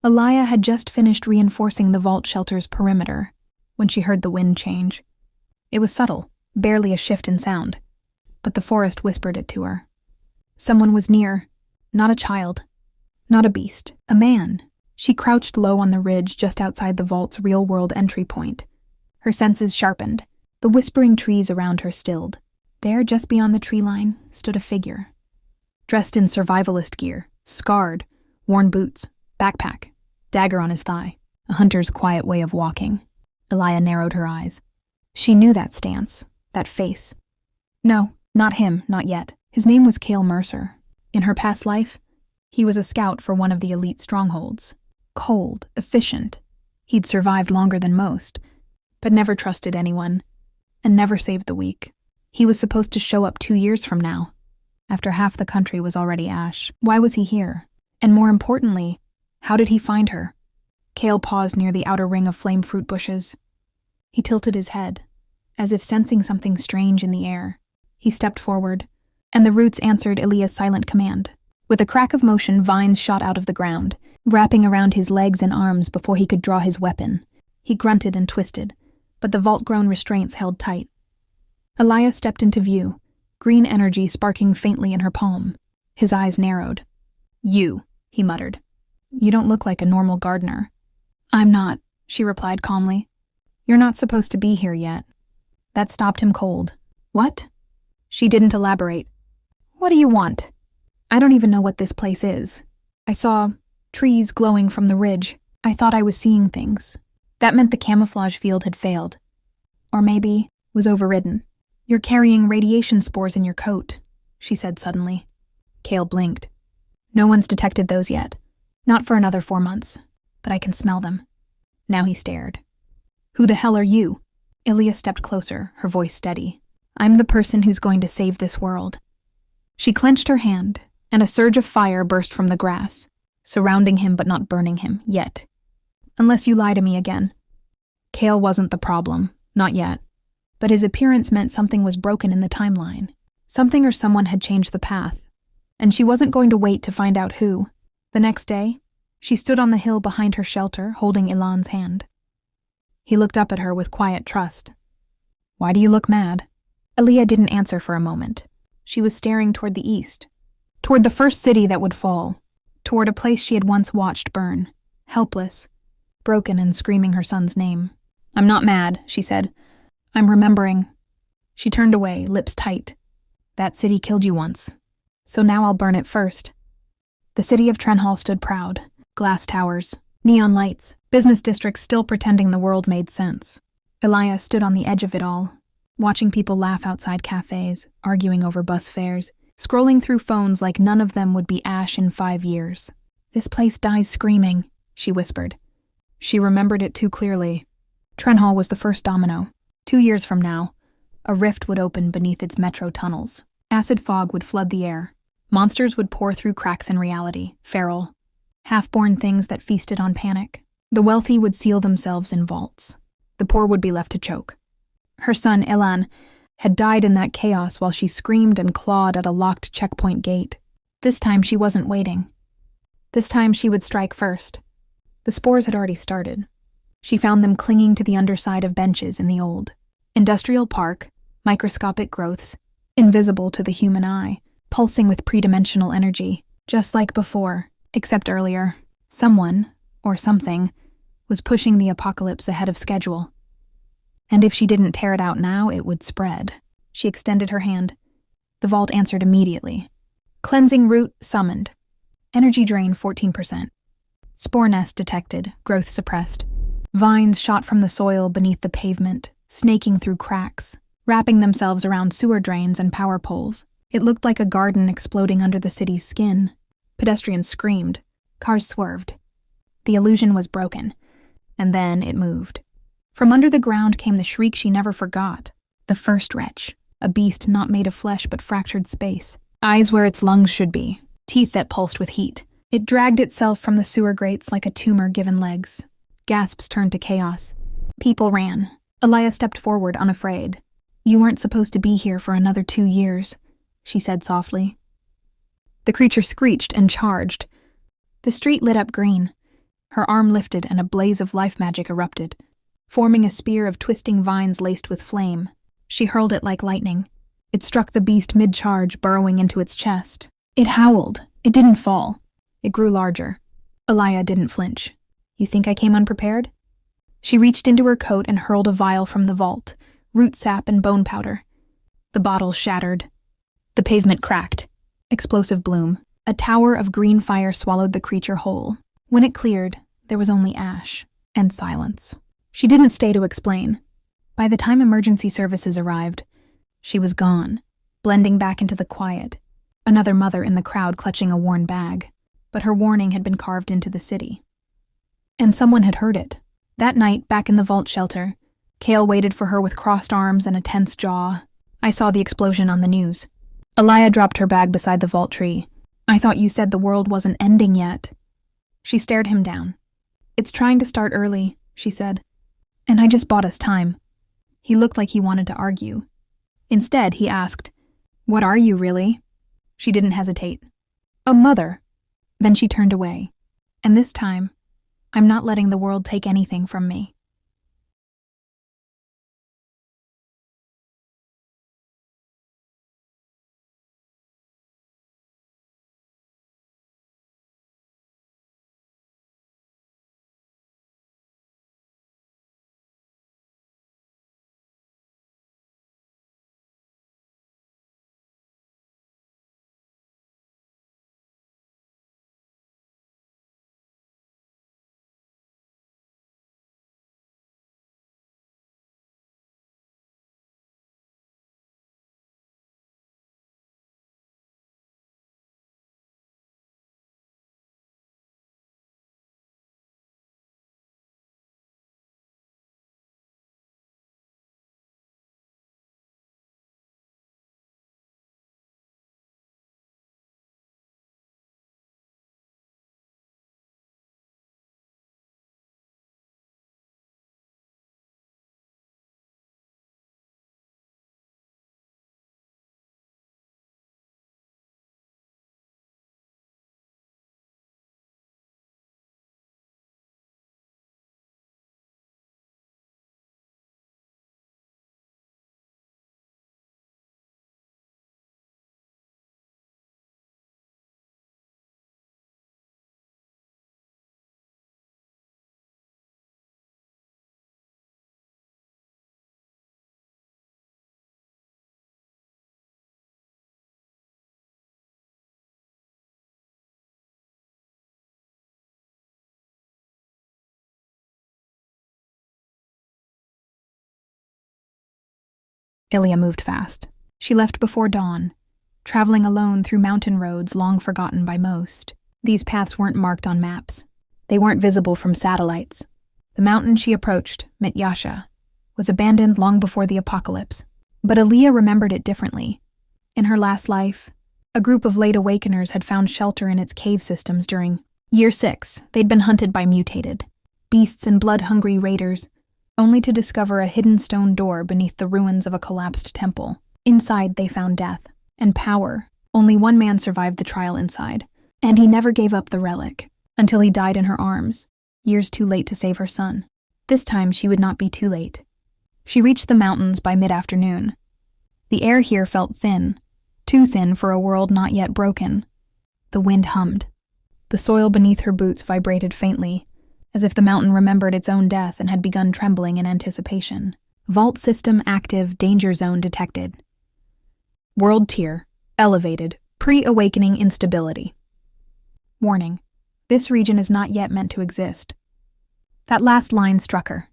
Elia had just finished reinforcing the vault shelter's perimeter when she heard the wind change. It was subtle, barely a shift in sound, but the forest whispered it to her. Someone was near, not a child, not a beast, a man. She crouched low on the ridge just outside the vault's real-world entry point. Her senses sharpened, the whispering trees around her stilled. There, just beyond the tree line, stood a figure. Dressed in survivalist gear, scarred, worn boots, backpack, dagger on his thigh, a hunter's quiet way of walking. Elia narrowed her eyes. She knew that stance, that face. No, not him, not yet. His name was Cale Mercer. In her past life, he was a scout for one of the elite strongholds. Cold, efficient. He'd survived longer than most, but never trusted anyone, and never saved the weak. He was supposed to show up 2 years from now, after half the country was already ash. Why was he here? And more importantly, how did he find her? Cale paused near the outer ring of flame fruit bushes. He tilted his head, as if sensing something strange in the air. He stepped forward, and the roots answered Elia's silent command. With a crack of motion, vines shot out of the ground, wrapping around his legs and arms before he could draw his weapon. He grunted and twisted, but the vault-grown restraints held tight. Elia stepped into view, green energy sparking faintly in her palm. His eyes narrowed. "You," he muttered. "You don't look like a normal gardener." "I'm not," she replied calmly. "You're not supposed to be here yet." That stopped him cold. "What?" She didn't elaborate. "What do you want?" "I don't even know what this place is. I saw trees glowing from the ridge. I thought I was seeing things. That meant the camouflage field had failed. Or maybe was overridden." "You're carrying radiation spores in your coat," she said suddenly. Cale blinked. "No one's detected those yet. Not for another 4 months, but I can smell them." Now he stared. "Who the hell are you?" Elia stepped closer, her voice steady. "I'm the person who's going to save this world." She clenched her hand, and a surge of fire burst from the grass, surrounding him but not burning him, yet. "Unless you lie to me again." Cale wasn't the problem, not yet. But his appearance meant something was broken in the timeline. Something or someone had changed the path, and she wasn't going to wait to find out who. The next day, she stood on the hill behind her shelter, holding Ilan's hand. He looked up at her with quiet trust. "Why do you look mad?" Elia didn't answer for a moment. She was staring toward the east, toward the first city that would fall, toward a place she had once watched burn, helpless, broken and screaming her son's name. "I'm not mad," she said. "I'm remembering." She turned away, lips tight. "That city killed you once, so now I'll burn it first." The city of Trenhall stood proud. Glass towers, neon lights, business districts still pretending the world made sense. Elia stood on the edge of it all, watching people laugh outside cafes, arguing over bus fares, scrolling through phones like none of them would be ash in 5 years. "This place dies screaming," she whispered. She remembered it too clearly. Trenhall was the first domino. 2 years from now, a rift would open beneath its metro tunnels. Acid fog would flood the air. Monsters would pour through cracks in reality, feral, half-born things that feasted on panic. The wealthy would seal themselves in vaults. The poor would be left to choke. Her son, Ilan, had died in that chaos while she screamed and clawed at a locked checkpoint gate. This time she wasn't waiting. This time she would strike first. The spores had already started. She found them clinging to the underside of benches in the old industrial park, microscopic growths, invisible to the human eye, pulsing with pre-dimensional energy, just like before, except earlier. Someone, or something, was pushing the apocalypse ahead of schedule. And if she didn't tear it out now, it would spread. She extended her hand. The vault answered immediately. Cleansing root summoned. Energy drain 14%. Spore nest detected, growth suppressed. Vines shot from the soil beneath the pavement, snaking through cracks, wrapping themselves around sewer drains and power poles. It looked like a garden exploding under the city's skin. Pedestrians screamed. Cars swerved. The illusion was broken, and then it moved. From under the ground came the shriek she never forgot. The first wretch, a beast not made of flesh but fractured space. Eyes where its lungs should be, teeth that pulsed with heat. It dragged itself from the sewer grates like a tumor given legs. Gasps turned to chaos. People ran. Elia stepped forward, unafraid. "You weren't supposed to be here for another 2 years," she said softly. The creature screeched and charged. The street lit up green. Her arm lifted and a blaze of life magic erupted, forming a spear of twisting vines laced with flame. She hurled it like lightning. It struck the beast mid-charge, burrowing into its chest. It howled. It didn't fall. It grew larger. Elia didn't flinch. "You think I came unprepared?" She reached into her coat and hurled a vial from the vault, root sap and bone powder. The bottle shattered. The pavement cracked. Explosive bloom. A tower of green fire swallowed the creature whole. When it cleared, there was only ash and silence. She didn't stay to explain. By the time emergency services arrived, she was gone, blending back into the quiet, another mother in the crowd clutching a worn bag. But her warning had been carved into the city. And someone had heard it. That night, back in the vault shelter, Kale waited for her with crossed arms and a tense jaw. "I saw the explosion on the news." Elia dropped her bag beside the vault tree. "I thought you said the world wasn't ending yet." She stared him down. "It's trying to start early," she said. "And I just bought us time." He looked like he wanted to argue. Instead, he asked, "What are you, really?" She didn't hesitate. "A mother." Then she turned away. "And this time, I'm not letting the world take anything from me." Ilya moved fast. She left before dawn, traveling alone through mountain roads long forgotten by most. These paths weren't marked on maps. They weren't visible from satellites. The mountain she approached, Mityasha, was abandoned long before the apocalypse. But Ilya remembered it differently. In her last life, a group of late awakeners had found shelter in its cave systems during Year 6. They'd been hunted by mutated beasts and blood-hungry raiders, only to discover a hidden stone door beneath the ruins of a collapsed temple. Inside, they found death and power. Only one man survived the trial inside, and he never gave up the relic until he died in her arms, years too late to save her son. This time, she would not be too late. She reached the mountains by mid-afternoon. The air here felt thin, too thin for a world not yet broken. The wind hummed. The soil beneath her boots vibrated faintly, as if the mountain remembered its own death and had begun trembling in anticipation. Vault system active, danger zone detected. World tier, elevated, pre-awakening instability. Warning, this region is not yet meant to exist. That last line struck her.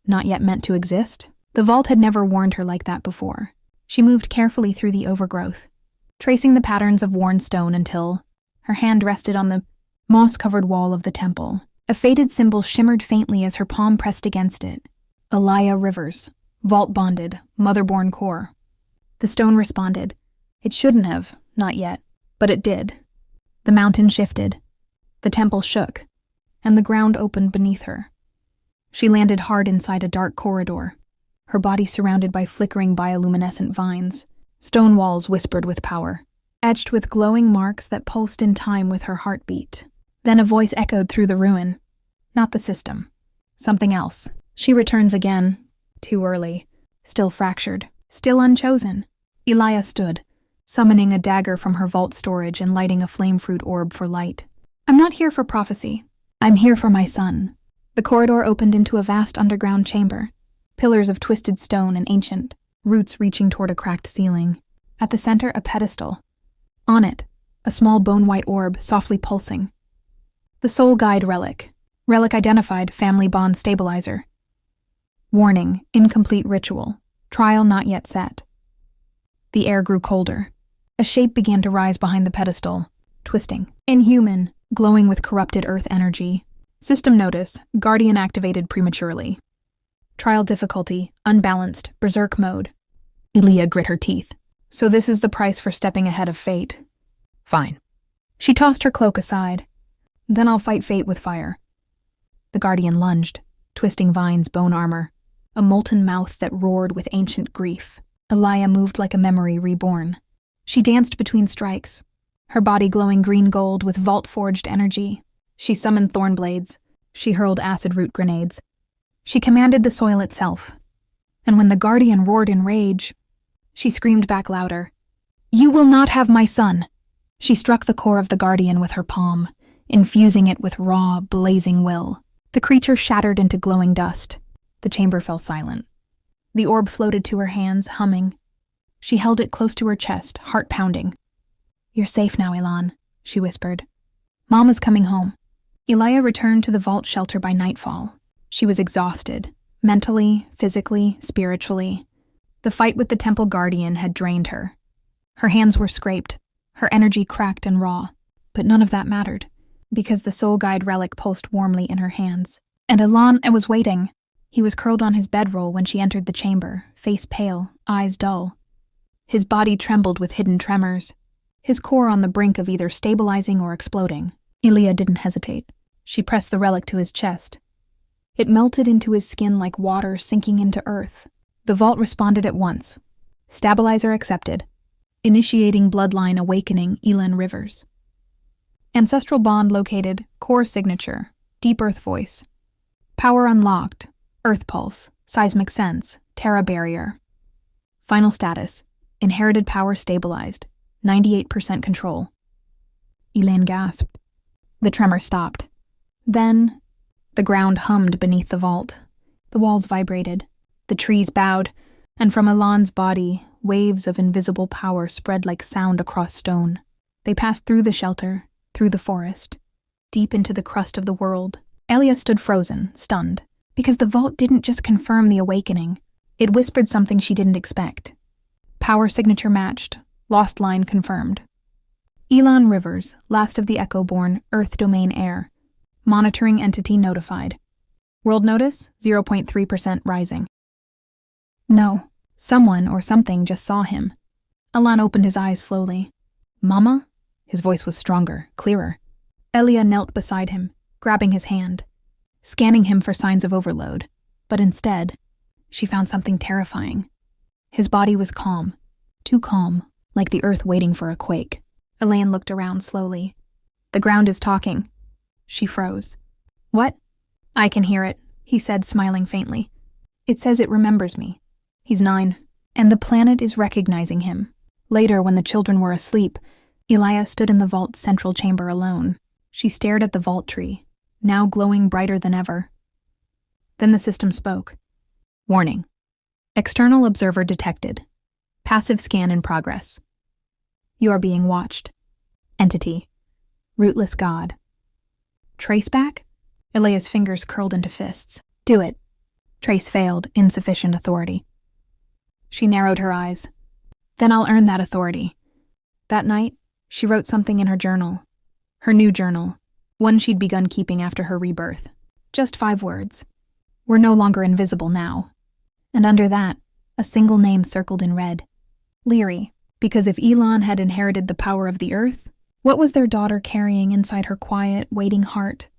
Not yet meant to exist? The vault had never warned her like that before. She moved carefully through the overgrowth, tracing the patterns of worn stone until her hand rested on the moss-covered wall of the temple. A faded symbol shimmered faintly as her palm pressed against it. Elia Rivers, vault-bonded, mother-born core. The stone responded. It shouldn't have, not yet, but it did. The mountain shifted. The temple shook, and the ground opened beneath her. She landed hard inside a dark corridor, her body surrounded by flickering bioluminescent vines. Stone walls whispered with power, etched with glowing marks that pulsed in time with her heartbeat. Then a voice echoed through the ruin. Not the system. Something else. She returns again. Too early. Still fractured. Still unchosen. Elia stood, summoning a dagger from her vault storage and lighting a flame fruit orb for light. I'm not here for prophecy. I'm here for my son. The corridor opened into a vast underground chamber. Pillars of twisted stone and ancient, roots reaching toward a cracked ceiling. At the center, a pedestal. On it, a small bone-white orb softly pulsing. The Soul Guide relic. Relic identified, family bond stabilizer. Warning, incomplete ritual. Trial not yet set. The air grew colder. A shape began to rise behind the pedestal, twisting. Inhuman, glowing with corrupted earth energy. System notice, Guardian activated prematurely. Trial difficulty, unbalanced, berserk mode. Elia grit her teeth. So this is the price for stepping ahead of fate. Fine. She tossed her cloak aside. Then I'll fight fate with fire. The Guardian lunged, twisting Vine's bone armor, a molten mouth that roared with ancient grief. Elia moved like a memory reborn. She danced between strikes, her body glowing green gold with vault-forged energy. She summoned thorn blades. She hurled acid root grenades. She commanded the soil itself. And when the Guardian roared in rage, she screamed back louder. You will not have my son! She struck the core of the Guardian with her palm, infusing it with raw, blazing will. The creature shattered into glowing dust. The chamber fell silent. The orb floated to her hands, humming. She held it close to her chest, heart pounding. You're safe now, Elan, she whispered. Mama's coming home. Elia returned to the vault shelter by nightfall. She was exhausted, mentally, physically, spiritually. The fight with the Temple Guardian had drained her. Her hands were scraped, her energy cracked and raw. But none of that mattered, because the Soul Guide relic pulsed warmly in her hands. And Elan was waiting. He was curled on his bedroll when she entered the chamber, face pale, eyes dull. His body trembled with hidden tremors, his core on the brink of either stabilizing or exploding. Elia didn't hesitate. She pressed the relic to his chest. It melted into his skin like water sinking into earth. The vault responded at once. Stabilizer accepted. Initiating bloodline awakening Elan Rivers. Ancestral bond located, core signature, deep earth voice. Power unlocked, earth pulse, seismic sense, Terra barrier. Final status, inherited power stabilized, 98% control. Elan gasped. The tremor stopped. Then, the ground hummed beneath the vault. The walls vibrated. The trees bowed, and from Elan's body, waves of invisible power spread like sound across stone. They passed through the shelter, through the forest, deep into the crust of the world. Elia stood frozen, stunned, because the vault didn't just confirm the awakening. It whispered something she didn't expect. Power signature matched, lost line confirmed. Elan Rivers, last of the Echo-born, Earth Domain heir. Monitoring entity notified. World notice, 0.3% rising. No, someone or something just saw him. Elan opened his eyes slowly. Mama? His voice was stronger, clearer. Elia knelt beside him, grabbing his hand, scanning him for signs of overload. But instead, she found something terrifying. His body was calm, too calm, like the earth waiting for a quake. Elaine looked around slowly. The ground is talking. She froze. What? I can hear it, he said, smiling faintly. It says it remembers me. He's 9, and the planet is recognizing him. Later, when the children were asleep, Elia stood in the vault's central chamber alone. She stared at the vault tree, now glowing brighter than ever. Then the system spoke. Warning. External observer detected. Passive scan in progress. You are being watched. Entity. Rootless God. Traceback? Elia's fingers curled into fists. Do it. Trace failed, insufficient authority. She narrowed her eyes. Then I'll earn that authority. That night, she wrote something in her journal. Her new journal, one she'd begun keeping after her rebirth. Just 5 words. We're no longer invisible now. And under that, a single name circled in red. Lyri. Because if Elan had inherited the power of the earth, what was their daughter carrying inside her quiet, waiting heart?